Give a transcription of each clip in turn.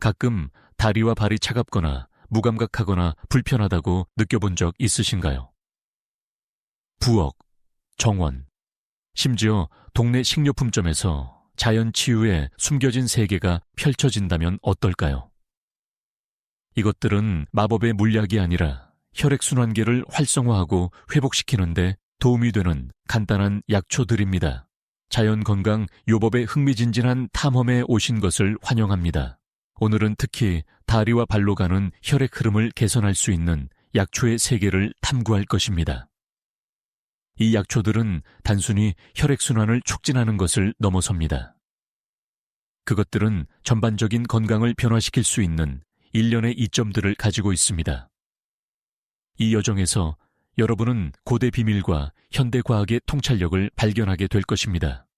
가끔 다리와 발이 차갑거나 무감각하거나 불편하다고 느껴본 적 있으신가요? 부엌, 정원, 심지어 동네 식료품점에서 자연 치유의 숨겨진 세계가 펼쳐진다면 어떨까요? 이것들은 마법의 물약이 아니라 혈액순환계를 활성화하고 회복시키는데 도움이 되는 간단한 약초들입니다. 자연건강 요법에 흥미진진한 탐험에 오신 것을 환영합니다. 오늘은 특히 다리와 발로 가는 혈액 흐름을 개선할 수 있는 약초의 세계를 탐구할 것입니다. 이 약초들은 단순히 혈액순환을 촉진하는 것을 넘어섭니다. 그것들은 전반적인 건강을 변화시킬 수 있는 일련의 이점들을 가지고 있습니다. 이 여정에서 여러분은 고대 비밀과 현대 과학의 통찰력을 발견하게 될 것입니다.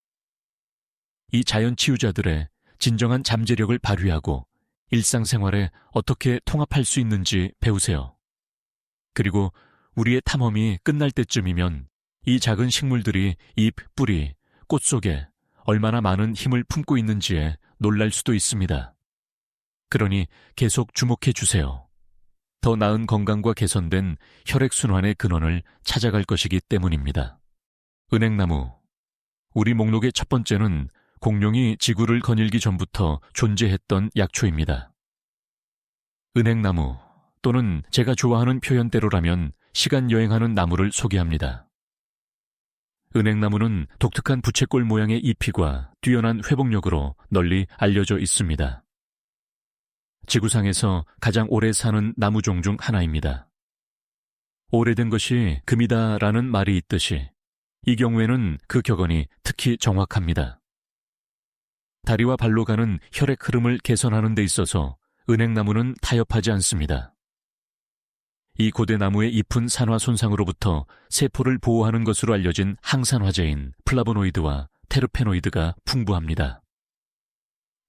이 자연 치유자들의 진정한 잠재력을 발휘하고 일상생활에 어떻게 통합할 수 있는지 배우세요. 그리고 우리의 탐험이 끝날 때쯤이면 이 작은 식물들이 잎, 뿌리, 꽃 속에 얼마나 많은 힘을 품고 있는지에 놀랄 수도 있습니다. 그러니 계속 주목해 주세요. 더 나은 건강과 개선된 혈액순환의 근원을 찾아갈 것이기 때문입니다. 은행나무. 우리 목록의 첫 번째는 공룡이 지구를 거닐기 전부터 존재했던 약초입니다. 은행나무 또는 제가 좋아하는 표현대로라면 시간 여행하는 나무를 소개합니다. 은행나무는 독특한 부채꼴 모양의 잎이과 뛰어난 회복력으로 널리 알려져 있습니다. 지구상에서 가장 오래 사는 나무종 중 하나입니다. 오래된 것이 금이다라는 말이 있듯이 이 경우에는 그 격언이 특히 정확합니다. 다리와 발로 가는 혈액 흐름을 개선하는 데 있어서 은행나무는 타협하지 않습니다. 이 고대 나무의 잎은 산화 손상으로부터 세포를 보호하는 것으로 알려진 항산화제인 플라보노이드와 테르페노이드가 풍부합니다.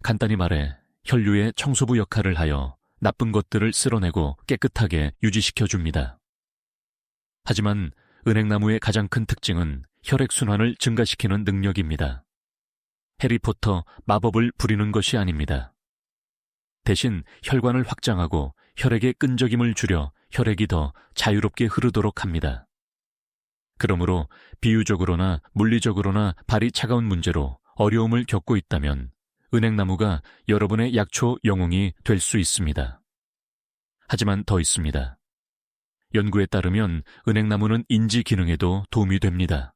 간단히 말해 혈류의 청소부 역할을 하여 나쁜 것들을 쓸어내고 깨끗하게 유지시켜줍니다. 하지만 은행나무의 가장 큰 특징은 혈액순환을 증가시키는 능력입니다. 해리포터 마법을 부리는 것이 아닙니다. 대신 혈관을 확장하고 혈액의 끈적임을 줄여 혈액이 더 자유롭게 흐르도록 합니다. 그러므로 비유적으로나 물리적으로나 발이 차가운 문제로 어려움을 겪고 있다면 은행나무가 여러분의 약초 영웅이 될 수 있습니다. 하지만 더 있습니다. 연구에 따르면 은행나무는 인지 기능에도 도움이 됩니다.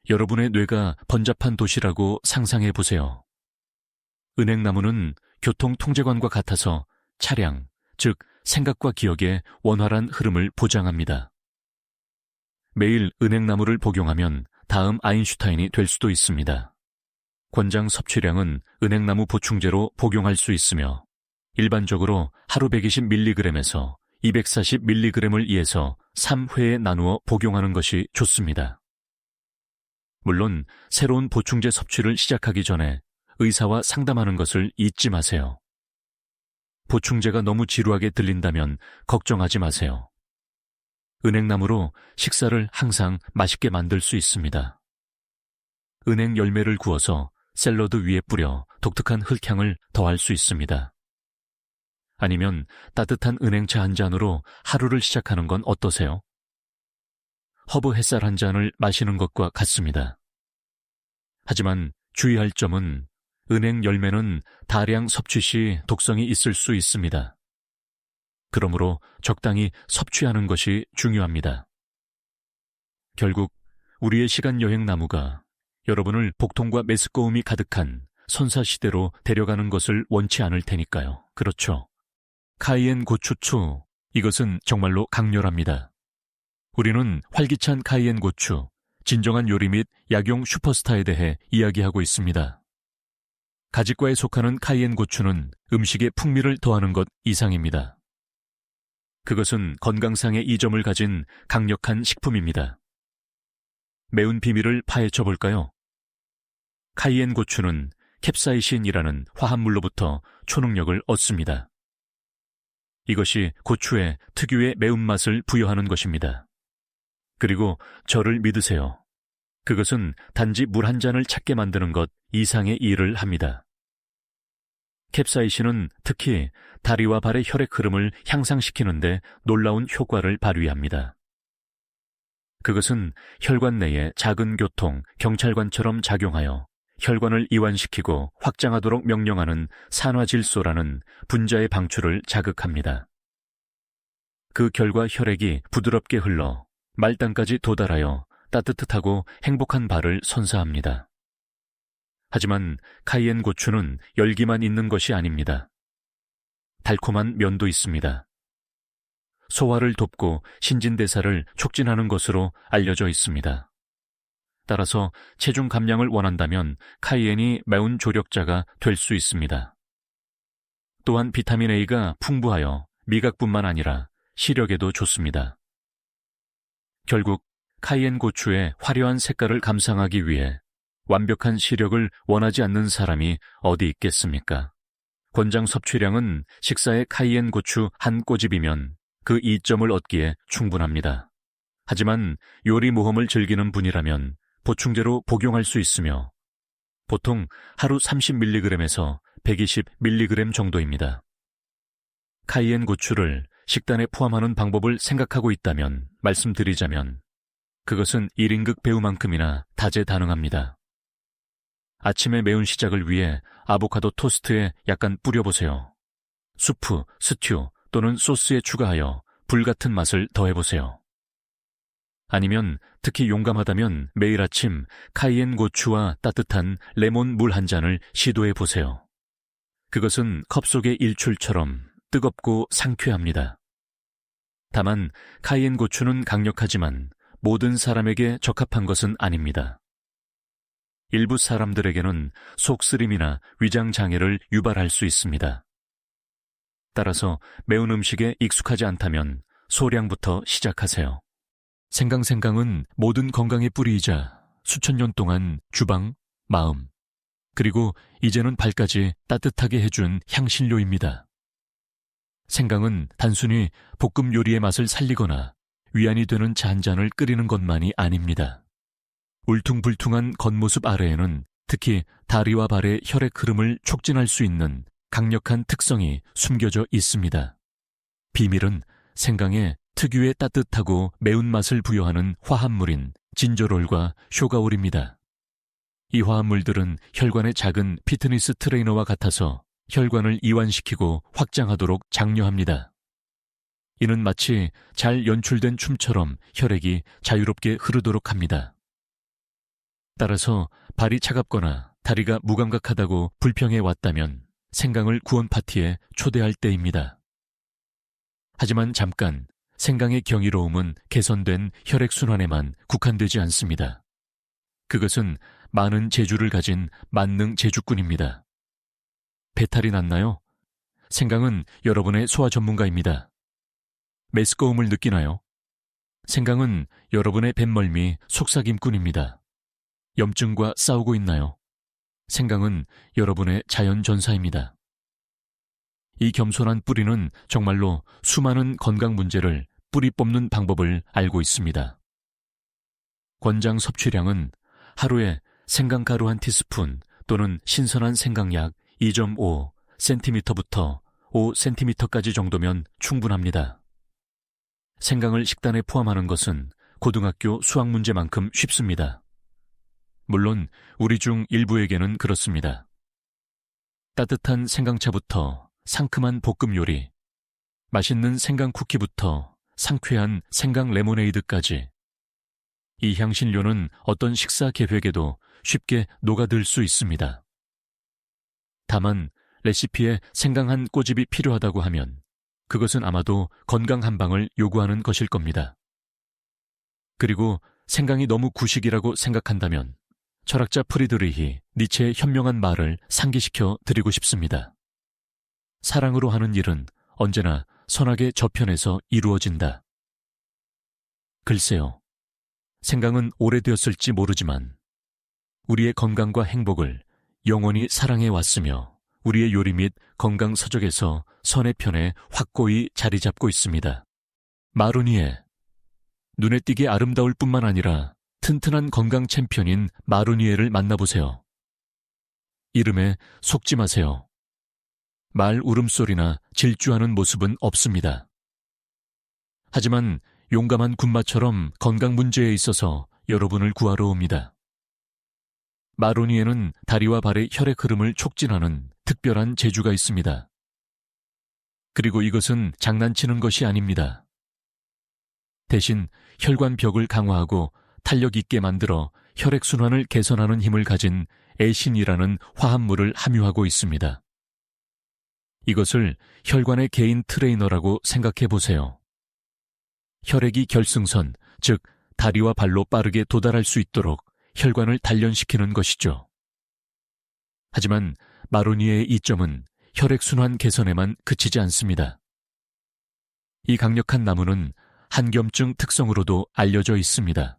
여러분의 뇌가 번잡한 도시라고 상상해 보세요. 은행나무는 교통통제관과 같아서 차량, 즉 생각과 기억의 원활한 흐름을 보장합니다. 매일 은행나무를 복용하면 다음 아인슈타인이 될 수도 있습니다. 권장 섭취량은 은행나무 보충제로 복용할 수 있으며 일반적으로 하루 120mg에서 240mg을 2에서 3회에 나누어 복용하는 것이 좋습니다. 물론 새로운 보충제 섭취를 시작하기 전에 의사와 상담하는 것을 잊지 마세요. 보충제가 너무 지루하게 들린다면 걱정하지 마세요. 은행나무로 식사를 항상 맛있게 만들 수 있습니다. 은행 열매를 구워서 샐러드 위에 뿌려 독특한 흙향을 더할 수 있습니다. 아니면 따뜻한 은행차 한 잔으로 하루를 시작하는 건 어떠세요? 허브 햇살 한 잔을 마시는 것과 같습니다. 하지만 주의할 점은 은행 열매는 다량 섭취 시 독성이 있을 수 있습니다. 그러므로 적당히 섭취하는 것이 중요합니다. 결국 우리의 시간 여행 나무가 여러분을 복통과 메스꺼움이 가득한 선사시대로 데려가는 것을 원치 않을 테니까요. 그렇죠. 카이엔 고추, 이것은 정말로 강렬합니다. 우리는 활기찬 카이엔 고추, 진정한 요리 및 약용 슈퍼스타에 대해 이야기하고 있습니다. 가지과에 속하는 카이엔 고추는 음식에 풍미를 더하는 것 이상입니다. 그것은 건강상의 이점을 가진 강력한 식품입니다. 매운 비밀을 파헤쳐 볼까요? 카이엔 고추는 캡사이신이라는 화합물로부터 초능력을 얻습니다. 이것이 고추에 특유의 매운맛을 부여하는 것입니다. 그리고 저를 믿으세요. 그것은 단지 물 한 잔을 찾게 만드는 것 이상의 일을 합니다. 캡사이신은 특히 다리와 발의 혈액 흐름을 향상시키는데 놀라운 효과를 발휘합니다. 그것은 혈관 내에 작은 교통, 경찰관처럼 작용하여 혈관을 이완시키고 확장하도록 명령하는 산화질소라는 분자의 방출을 자극합니다. 그 결과 혈액이 부드럽게 흘러 말단까지 도달하여 따뜻하고 행복한 발을 선사합니다. 하지만 카이엔 고추는 열기만 있는 것이 아닙니다. 달콤한 면도 있습니다. 소화를 돕고 신진대사를 촉진하는 것으로 알려져 있습니다. 따라서 체중 감량을 원한다면 카이엔이 매운 조력자가 될 수 있습니다. 또한 비타민 A가 풍부하여 미각뿐만 아니라 시력에도 좋습니다. 결국 카이엔 고추의 화려한 색깔을 감상하기 위해 완벽한 시력을 원하지 않는 사람이 어디 있겠습니까? 권장 섭취량은 식사에 카이엔 고추 한 꼬집이면 그 이점을 얻기에 충분합니다. 하지만 요리 모험을 즐기는 분이라면 보충제로 복용할 수 있으며 보통 하루 30mg에서 120mg 정도입니다. 카이엔 고추를 식단에 포함하는 방법을 생각하고 있다면 말씀드리자면 그것은 1인극 배우만큼이나 다재다능합니다. 아침의 매운 시작을 위해 아보카도 토스트에 약간 뿌려보세요. 수프, 스튜 또는 소스에 추가하여 불같은 맛을 더해보세요. 아니면 특히 용감하다면 매일 아침 카이엔 고추와 따뜻한 레몬 물 한 잔을 시도해보세요. 그것은 컵 속의 일출처럼 뜨겁고 상쾌합니다. 다만 카이엔 고추는 강력하지만 모든 사람에게 적합한 것은 아닙니다. 일부 사람들에게는 속쓰림이나 위장장애를 유발할 수 있습니다. 따라서 매운 음식에 익숙하지 않다면 소량부터 시작하세요. 생강은 모든 건강의 뿌리이자 수천 년 동안 주방, 마음, 그리고 이제는 발까지 따뜻하게 해준 향신료입니다. 생강은 단순히 볶음 요리의 맛을 살리거나 위안이 되는 차 한 잔을 끓이는 것만이 아닙니다. 울퉁불퉁한 겉모습 아래에는 특히 다리와 발의 혈액 흐름을 촉진할 수 있는 강력한 특성이 숨겨져 있습니다. 비밀은 생강에 특유의 따뜻하고 매운맛을 부여하는 화합물인 진저롤과 쇼가올입니다. 이 화합물들은 혈관의 작은 피트니스 트레이너와 같아서 혈관을 이완시키고 확장하도록 장려합니다. 이는 마치 잘 연출된 춤처럼 혈액이 자유롭게 흐르도록 합니다. 따라서 발이 차갑거나 다리가 무감각하다고 불평해 왔다면 생강을 구원 파티에 초대할 때입니다. 하지만 잠깐, 생강의 경이로움은 개선된 혈액순환에만 국한되지 않습니다. 그것은 많은 재주를 가진 만능 제주꾼입니다. 배탈이 났나요? 생강은 여러분의 소화 전문가입니다. 메스꺼움을 느끼나요? 생강은 여러분의 뱃멀미 속삭임꾼입니다. 염증과 싸우고 있나요? 생강은 여러분의 자연전사입니다. 이 겸손한 뿌리는 정말로 수많은 건강 문제를 뿌리 뽑는 방법을 알고 있습니다. 권장 섭취량은 하루에 생강가루 한 티스푼 또는 신선한 생강약 2.5cm부터 5cm까지 정도면 충분합니다. 생강을 식단에 포함하는 것은 고등학교 수학 문제만큼 쉽습니다. 물론 우리 중 일부에게는 그렇습니다. 따뜻한 생강차부터 상큼한 볶음 요리, 맛있는 생강 쿠키부터 상쾌한 생강 레모네이드까지 이 향신료는 어떤 식사 계획에도 쉽게 녹아들 수 있습니다. 다만 레시피에 생강 한 꼬집이 필요하다고 하면 그것은 아마도 건강 한방을 요구하는 것일 겁니다. 그리고 생강이 너무 구식이라고 생각한다면 철학자 프리드리히 니체의 현명한 말을 상기시켜 드리고 싶습니다. 사랑으로 하는 일은 언제나 선악의 저편에서 이루어진다. 글쎄요, 생강은 오래되었을지 모르지만 우리의 건강과 행복을 영원히 사랑해 왔으며 우리의 요리 및 건강 서적에서 선의 편에 확고히 자리 잡고 있습니다. 마로니에, 눈에 띄게 아름다울 뿐만 아니라 튼튼한 건강 챔피언인 마로니에를 만나보세요. 이름에 속지 마세요. 말 울음소리나 질주하는 모습은 없습니다. 하지만 용감한 군마처럼 건강 문제에 있어서 여러분을 구하러 옵니다. 마로니에는 다리와 발의 혈액 흐름을 촉진하는 특별한 재주가 있습니다. 그리고 이것은 장난치는 것이 아닙니다. 대신 혈관벽을 강화하고 탄력 있게 만들어 혈액순환을 개선하는 힘을 가진 에신이라는 화합물을 함유하고 있습니다. 이것을 혈관의 개인 트레이너라고 생각해 보세요. 혈액이 결승선, 즉 다리와 발로 빠르게 도달할 수 있도록 혈관을 단련시키는 것이죠. 하지만 마로니에의 이점은 혈액순환 개선에만 그치지 않습니다. 이 강력한 나무는 한겸증 특성으로도 알려져 있습니다.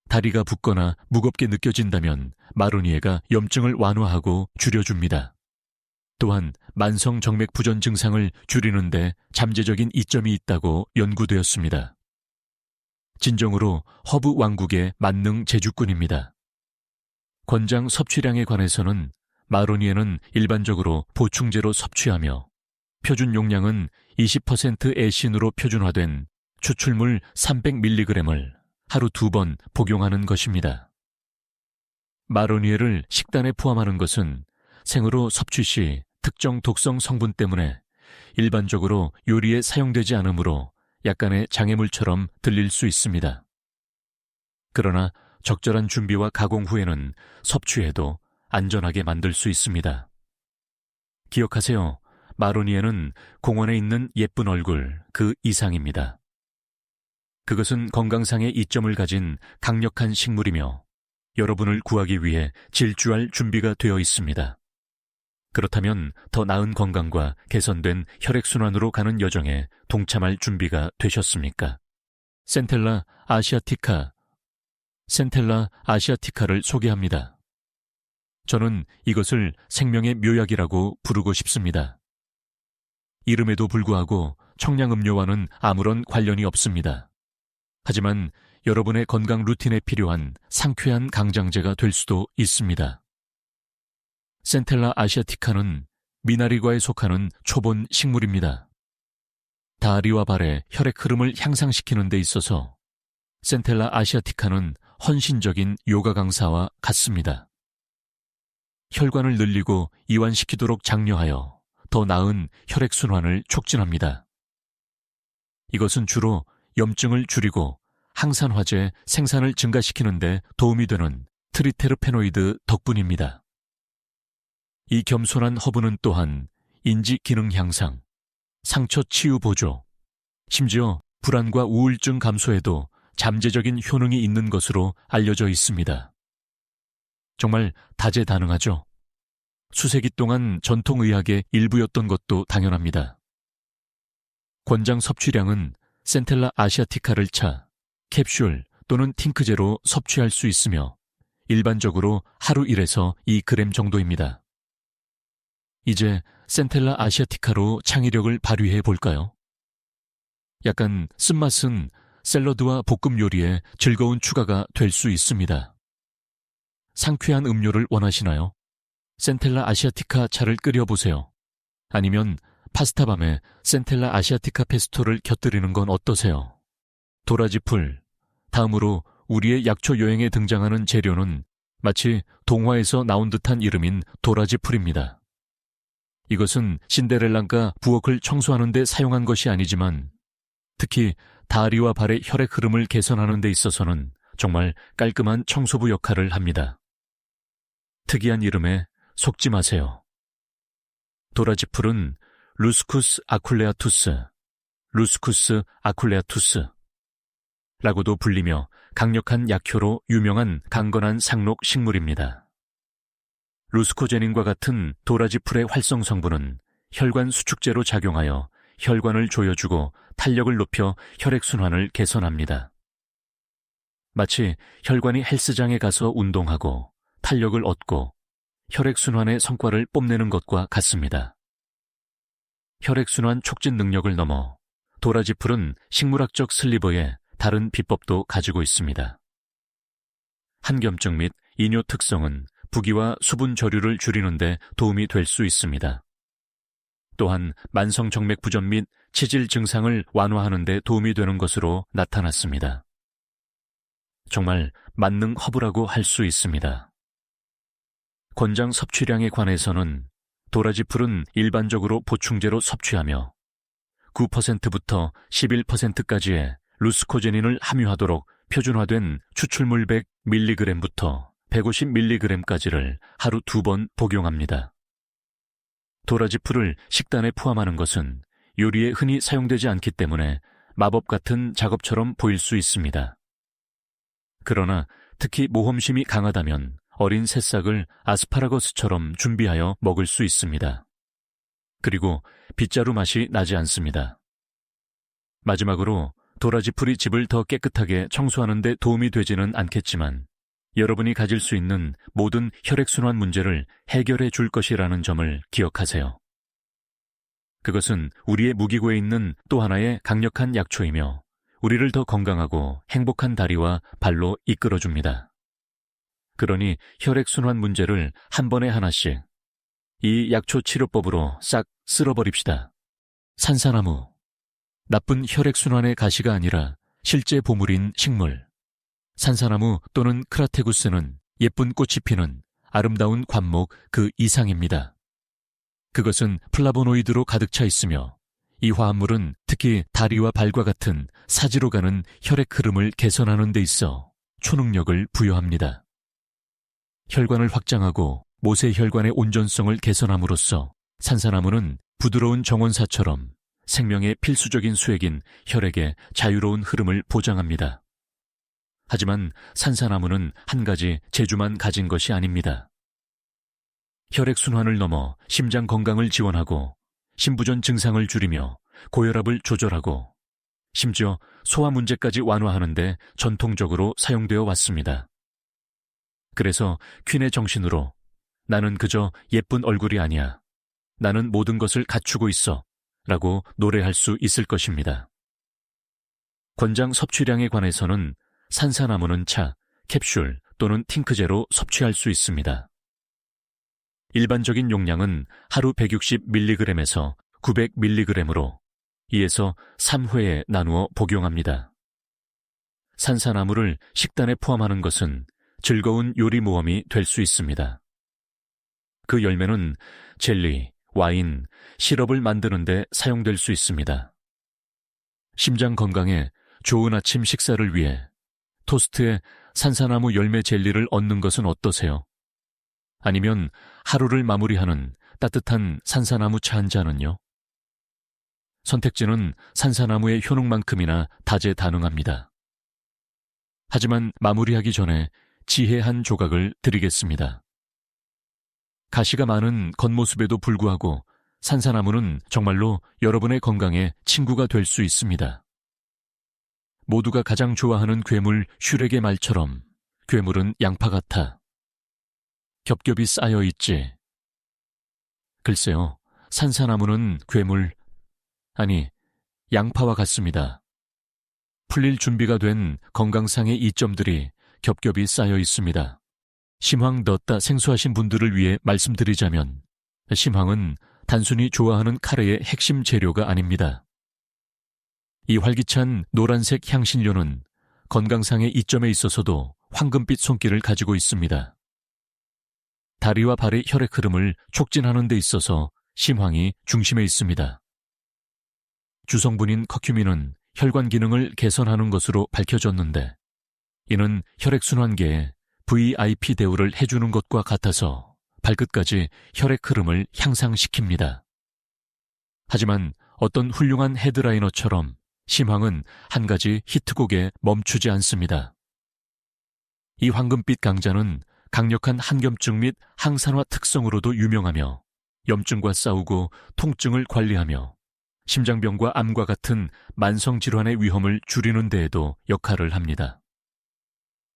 다리가 붓거나 무겁게 느껴진다면 마로니에가 염증을 완화하고 줄여줍니다. 또한 만성 정맥 부전 증상을 줄이는 데 잠재적인 이점이 있다고 연구되었습니다. 진정으로 허브 왕국의 만능 제주꾼입니다. 권장 섭취량에 관해서는 마로니에는 일반적으로 보충제로 섭취하며 표준 용량은 20% 에신으로 표준화된 추출물 300mg을 하루 2번 복용하는 것입니다. 마로니에를 식단에 포함하는 것은 생으로 섭취 시 특정 독성 성분 때문에 일반적으로 요리에 사용되지 않으므로 약간의 장애물처럼 들릴 수 있습니다. 그러나 적절한 준비와 가공 후에는 섭취해도 안전하게 만들 수 있습니다. 기억하세요. 마로니에는 공원에 있는 예쁜 얼굴 그 이상입니다. 그것은 건강상의 이점을 가진 강력한 식물이며 여러분을 구하기 위해 질주할 준비가 되어 있습니다. 그렇다면 더 나은 건강과 개선된 혈액순환으로 가는 여정에 동참할 준비가 되셨습니까? 센텔라 아시아티카를 소개합니다. 저는 이것을 생명의 묘약이라고 부르고 싶습니다. 이름에도 불구하고 청량음료와는 아무런 관련이 없습니다. 하지만 여러분의 건강 루틴에 필요한 상쾌한 강장제가 될 수도 있습니다. 센텔라 아시아티카는 미나리과에 속하는 초본 식물입니다. 다리와 발의 혈액 흐름을 향상시키는 데 있어서 센텔라 아시아티카는 헌신적인 요가 강사와 같습니다. 혈관을 늘리고 이완시키도록 장려하여 더 나은 혈액순환을 촉진합니다. 이것은 주로 염증을 줄이고 항산화제 생산을 증가시키는 데 도움이 되는 트리테르페노이드 덕분입니다. 이 겸손한 허브는 또한 인지 기능 향상, 상처 치유 보조, 심지어 불안과 우울증 감소에도 잠재적인 효능이 있는 것으로 알려져 있습니다. 정말 다재다능하죠. 수세기 동안 전통의학의 일부였던 것도 당연합니다. 권장 섭취량은 센텔라 아시아티카를 차, 캡슐 또는 팅크제로 섭취할 수 있으며 일반적으로 하루 1에서 2g 정도입니다. 이제 센텔라 아시아티카로 창의력을 발휘해 볼까요? 약간 쓴맛은 샐러드와 볶음 요리에 즐거운 추가가 될 수 있습니다. 상쾌한 음료를 원하시나요? 센텔라 아시아티카 차를 끓여보세요. 아니면 파스타밤에 센텔라 아시아티카 페스토를 곁들이는 건 어떠세요? 도라지풀. 다음으로 우리의 약초 여행에 등장하는 재료는 마치 동화에서 나온 듯한 이름인 도라지풀입니다. 이것은 신데렐라가 부엌을 청소하는 데 사용한 것이 아니지만 특히 다리와 발의 혈액 흐름을 개선하는 데 있어서는 정말 깔끔한 청소부 역할을 합니다. 특이한 이름에 속지 마세요. 도라지풀은 루스쿠스 아쿨레아투스라고도 불리며 강력한 약효로 유명한 강건한 상록 식물입니다. 루스코제닌과 같은 도라지풀의 활성 성분은 혈관 수축제로 작용하여 혈관을 조여주고 탄력을 높여 혈액순환을 개선합니다. 마치 혈관이 헬스장에 가서 운동하고 탄력을 얻고 혈액순환의 성과를 뽐내는 것과 같습니다. 혈액순환 촉진 능력을 넘어 도라지풀은 식물학적 슬리버에 다른 비법도 가지고 있습니다. 한겸증 및 이뇨 특성은 부기와 수분 저류를 줄이는 데 도움이 될 수 있습니다. 또한 만성정맥부전 및 치질 증상을 완화하는 데 도움이 되는 것으로 나타났습니다. 정말 만능 허브라고 할 수 있습니다. 권장 섭취량에 관해서는 도라지풀은 일반적으로 보충제로 섭취하며 9%부터 11%까지의 루스코제닌을 함유하도록 표준화된 추출물 100mg부터 150mg까지를 하루 2번 복용합니다. 도라지풀을 식단에 포함하는 것은 요리에 흔히 사용되지 않기 때문에 마법 같은 작업처럼 보일 수 있습니다. 그러나 특히 모험심이 강하다면 어린 새싹을 아스파라거스처럼 준비하여 먹을 수 있습니다. 그리고 빗자루 맛이 나지 않습니다. 마지막으로 도라지풀이 집을 더 깨끗하게 청소하는 데 도움이 되지는 않겠지만 여러분이 가질 수 있는 모든 혈액순환 문제를 해결해 줄 것이라는 점을 기억하세요. 그것은 우리의 무기고에 있는 또 하나의 강력한 약초이며 우리를 더 건강하고 행복한 다리와 발로 이끌어줍니다. 그러니 혈액순환 문제를 한 번에 하나씩 이 약초 치료법으로 싹 쓸어버립시다. 산사나무, 나쁜 혈액순환의 가시가 아니라 실제 보물인 식물. 산사나무 또는 크라테구스는 예쁜 꽃이 피는 아름다운 관목 그 이상입니다. 그것은 플라보노이드로 가득 차 있으며 이 화합물은 특히 다리와 발과 같은 사지로 가는 혈액 흐름을 개선하는 데 있어 초능력을 부여합니다. 혈관을 확장하고 모세혈관의 온전성을 개선함으로써 산사나무는 부드러운 정원사처럼 생명의 필수적인 수액인 혈액의 자유로운 흐름을 보장합니다. 하지만 산사나무는 한 가지 재주만 가진 것이 아닙니다. 혈액순환을 넘어 심장 건강을 지원하고 심부전 증상을 줄이며 고혈압을 조절하고 심지어 소화 문제까지 완화하는 데 전통적으로 사용되어 왔습니다. 그래서 퀸의 정신으로 나는 그저 예쁜 얼굴이 아니야. 나는 모든 것을 갖추고 있어. 라고 노래할 수 있을 것입니다. 권장 섭취량에 관해서는 산사나무는 차, 캡슐 또는 팅크제로 섭취할 수 있습니다. 일반적인 용량은 하루 160mg에서 900mg으로 2에서 3회에 나누어 복용합니다. 산사나무를 식단에 포함하는 것은 즐거운 요리 모험이 될 수 있습니다. 그 열매는 젤리, 와인, 시럽을 만드는 데 사용될 수 있습니다. 심장 건강에 좋은 아침 식사를 위해 토스트에 산사나무 열매 젤리를 얹는 것은 어떠세요? 아니면 하루를 마무리하는 따뜻한 산사나무 차 한 잔은요? 선택지는 산사나무의 효능만큼이나 다재다능합니다. 하지만 마무리하기 전에 지혜 한 조각을 드리겠습니다. 가시가 많은 겉모습에도 불구하고 산사나무는 정말로 여러분의 건강에 친구가 될 수 있습니다. 모두가 가장 좋아하는 괴물 슈렉의 말처럼 괴물은 양파 같아. 겹겹이 쌓여 있지. 글쎄요, 산사나무는 괴물, 아니, 양파와 같습니다. 풀릴 준비가 된 건강상의 이점들이 겹겹이 쌓여 있습니다. 심황 넣었다 생소하신 분들을 위해 말씀드리자면 심황은 단순히 좋아하는 카레의 핵심 재료가 아닙니다. 이 활기찬 노란색 향신료는 건강상의 이점에 있어서도 황금빛 손길을 가지고 있습니다. 다리와 발의 혈액 흐름을 촉진하는 데 있어서 심황이 중심에 있습니다. 주성분인 커큐민은 혈관 기능을 개선하는 것으로 밝혀졌는데 이는 혈액순환계에 VIP 대우를 해주는 것과 같아서 발끝까지 혈액 흐름을 향상시킵니다. 하지만 어떤 훌륭한 헤드라이너처럼 심황은 한 가지 히트곡에 멈추지 않습니다. 이 황금빛 강자는 강력한 항염증 및 항산화 특성으로도 유명하며 염증과 싸우고 통증을 관리하며 심장병과 암과 같은 만성질환의 위험을 줄이는 데에도 역할을 합니다.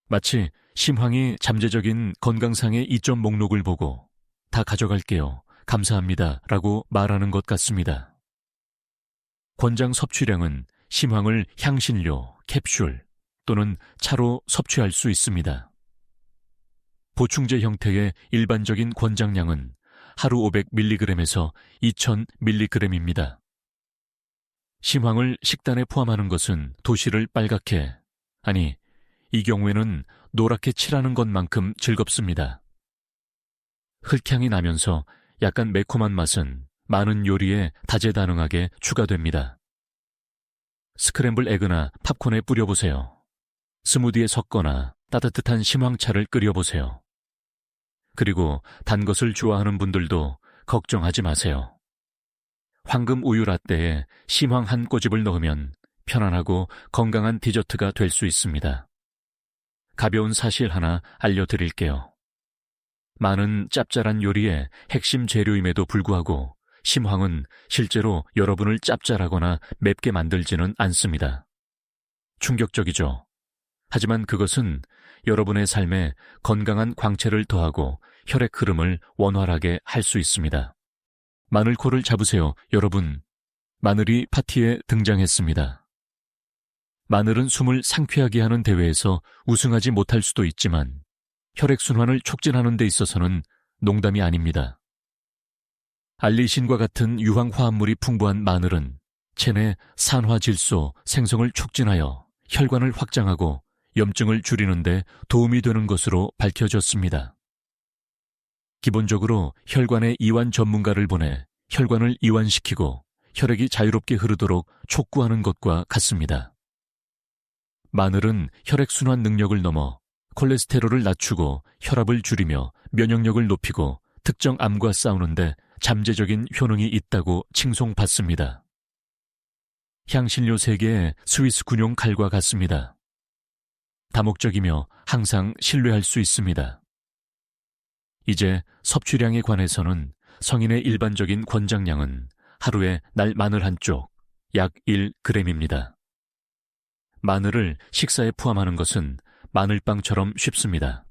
마치 심황이 잠재적인 건강상의 이점 목록을 보고 다 가져갈게요. 감사합니다. 라고 말하는 것 같습니다. 권장 섭취량은 심황을 향신료, 캡슐 또는 차로 섭취할 수 있습니다. 보충제 형태의 일반적인 권장량은 하루 500mg에서 2000mg입니다. 심황을 식단에 포함하는 것은 도시를 빨갛게, 아니, 이 경우에는 노랗게 칠하는 것만큼 즐겁습니다. 흙향이 나면서 약간 매콤한 맛은 많은 요리에 다재다능하게 추가됩니다. 스크램블 에그나 팝콘에 뿌려보세요. 스무디에 섞거나 따뜻한 심황차를 끓여보세요. 그리고 단 것을 좋아하는 분들도 걱정하지 마세요. 황금 우유 라떼에 심황 한 꼬집을 넣으면 편안하고 건강한 디저트가 될 수 있습니다. 가벼운 사실 하나 알려드릴게요. 많은 짭짤한 요리의 핵심 재료임에도 불구하고 심황은 실제로 여러분을 짭짤하거나 맵게 만들지는 않습니다. 충격적이죠. 하지만 그것은 여러분의 삶에 건강한 광채를 더하고 혈액 흐름을 원활하게 할 수 있습니다. 마늘코를 잡으세요, 여러분. 마늘이 파티에 등장했습니다. 마늘은 숨을 상쾌하게 하는 대회에서 우승하지 못할 수도 있지만 혈액순환을 촉진하는 데 있어서는 농담이 아닙니다. 알리신과 같은 유황화합물이 풍부한 마늘은 체내 산화질소 생성을 촉진하여 혈관을 확장하고 염증을 줄이는 데 도움이 되는 것으로 밝혀졌습니다. 기본적으로 혈관에 이완 전문가를 보내 혈관을 이완시키고 혈액이 자유롭게 흐르도록 촉구하는 것과 같습니다. 마늘은 혈액순환 능력을 넘어 콜레스테롤을 낮추고 혈압을 줄이며 면역력을 높이고 특정 암과 싸우는데 잠재적인 효능이 있다고 칭송받습니다. 향신료 세계의 스위스 군용 칼과 같습니다. 다목적이며 항상 신뢰할 수 있습니다. 이제 섭취량에 관해서는 성인의 일반적인 권장량은 하루에 날 마늘 한 쪽, 약 1g입니다. 마늘을 식사에 포함하는 것은 마늘빵처럼 쉽습니다.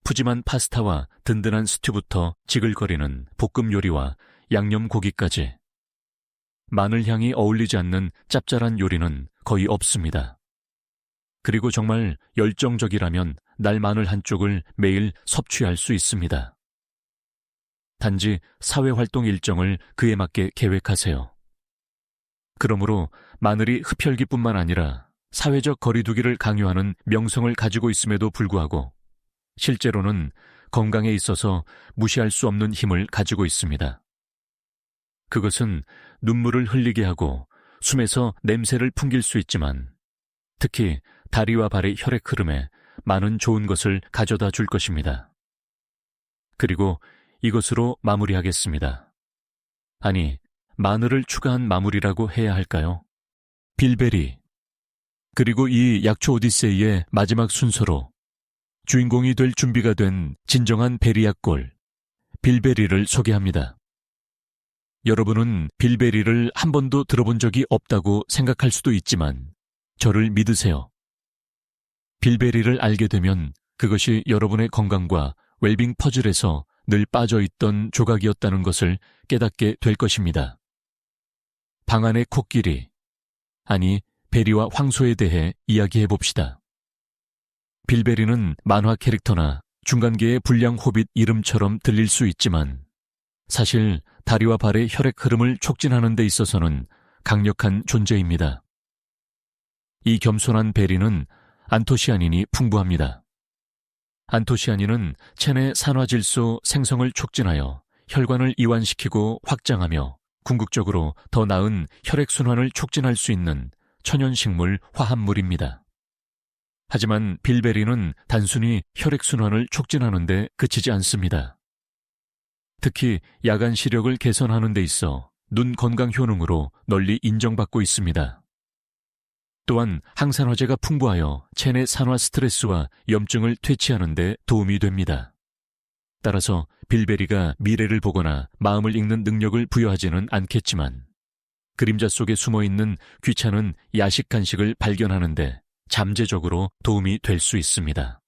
푸짐한 파스타와 든든한 스튜부터 지글거리는 볶음 요리와 양념 고기까지 마늘 향이 어울리지 않는 짭짤한 요리는 거의 없습니다. 그리고 정말 열정적이라면 날 마늘 한 쪽을 매일 섭취할 수 있습니다. 단지 사회활동 일정을 그에 맞게 계획하세요. 그러므로 마늘이 흡혈귀뿐만 아니라 사회적 거리두기를 강요하는 명성을 가지고 있음에도 불구하고 실제로는 건강에 있어서 무시할 수 없는 힘을 가지고 있습니다. 그것은 눈물을 흘리게 하고 숨에서 냄새를 풍길 수 있지만 특히 다리와 발의 혈액 흐름에 많은 좋은 것을 가져다 줄 것입니다. 그리고 이것으로 마무리하겠습니다. 아니, 마늘을 추가한 마무리라고 해야 할까요? 빌베리. 그리고 이 약초 오디세이의 마지막 순서로 주인공이 될 준비가 된 진정한 베리약골, 빌베리를 소개합니다. 여러분은 빌베리를 한 번도 들어본 적이 없다고 생각할 수도 있지만 저를 믿으세요. 빌베리를 알게 되면 그것이 여러분의 건강과 웰빙 퍼즐에서 늘 빠져있던 조각이었다는 것을 깨닫게 될 것입니다. 방 안의 코끼리, 아니 베리와 황소에 대해 이야기해봅시다. 빌베리는 만화 캐릭터나 중간계의 불량 호빗 이름처럼 들릴 수 있지만 사실 다리와 발의 혈액 흐름을 촉진하는 데 있어서는 강력한 존재입니다. 이 겸손한 베리는 안토시아닌이 풍부합니다. 안토시아닌은 체내 산화질소 생성을 촉진하여 혈관을 이완시키고 확장하며 궁극적으로 더 나은 혈액순환을 촉진할 수 있는 천연식물 화합물입니다. 하지만 빌베리는 단순히 혈액순환을 촉진하는 데 그치지 않습니다. 특히 야간 시력을 개선하는 데 있어 눈 건강 효능으로 널리 인정받고 있습니다. 또한 항산화제가 풍부하여 체내 산화 스트레스와 염증을 퇴치하는 데 도움이 됩니다. 따라서 빌베리가 미래를 보거나 마음을 읽는 능력을 부여하지는 않겠지만 그림자 속에 숨어있는 귀찮은 야식 간식을 발견하는 데 잠재적으로 도움이 될 수 있습니다.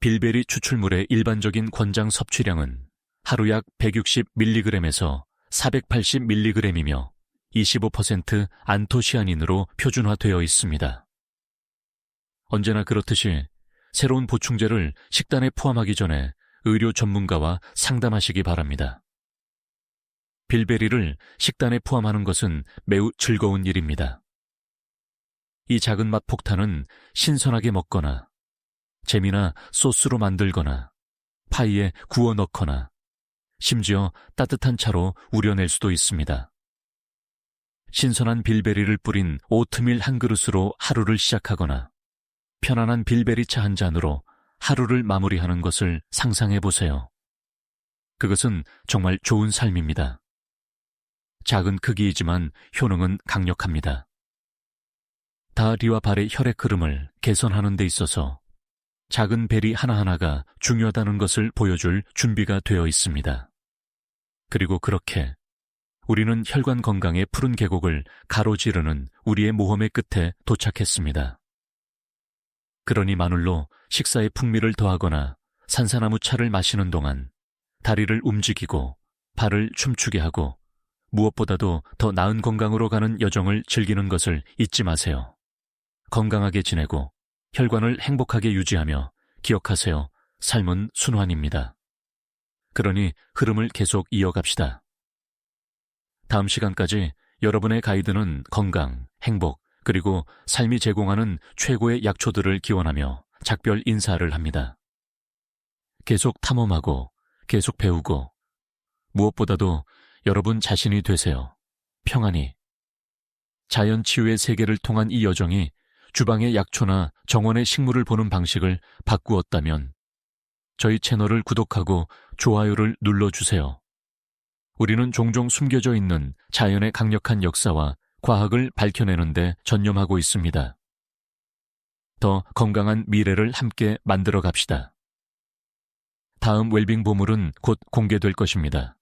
빌베리 추출물의 일반적인 권장 섭취량은 하루 약 160mg에서 480mg이며 25% 안토시아닌으로 표준화되어 있습니다. 언제나 그렇듯이 새로운 보충제를 식단에 포함하기 전에 의료 전문가와 상담하시기 바랍니다. 빌베리를 식단에 포함하는 것은 매우 즐거운 일입니다. 이 작은 맛 폭탄은 신선하게 먹거나 잼이나 소스로 만들거나 파이에 구워 넣거나 심지어 따뜻한 차로 우려낼 수도 있습니다. 신선한 빌베리를 뿌린 오트밀 한 그릇으로 하루를 시작하거나 편안한 빌베리 차 한 잔으로 하루를 마무리하는 것을 상상해 보세요. 그것은 정말 좋은 삶입니다. 작은 크기이지만 효능은 강력합니다. 다리와 발의 혈액 흐름을 개선하는 데 있어서 작은 베리 하나하나가 중요하다는 것을 보여줄 준비가 되어 있습니다. 그리고 그렇게 우리는 혈관 건강의 푸른 계곡을 가로지르는 우리의 모험의 끝에 도착했습니다. 그러니 마눌로 식사에 풍미를 더하거나 산사나무 차를 마시는 동안 다리를 움직이고 발을 춤추게 하고 무엇보다도 더 나은 건강으로 가는 여정을 즐기는 것을 잊지 마세요. 건강하게 지내고 혈관을 행복하게 유지하며 기억하세요. 삶은 순환입니다. 그러니 흐름을 계속 이어갑시다. 다음 시간까지 여러분의 가이드는 건강, 행복, 그리고 삶이 제공하는 최고의 약초들을 기원하며 작별 인사를 합니다. 계속 탐험하고 계속 배우고 무엇보다도 여러분 자신이 되세요. 평안히. 자연치유의 세계를 통한 이 여정이 주방의 약초나 정원의 식물을 보는 방식을 바꾸었다면 저희 채널을 구독하고 좋아요를 눌러주세요. 우리는 종종 숨겨져 있는 자연의 강력한 역사와 과학을 밝혀내는 데 전념하고 있습니다. 더 건강한 미래를 함께 만들어 갑시다. 다음 웰빙 보물은 곧 공개될 것입니다.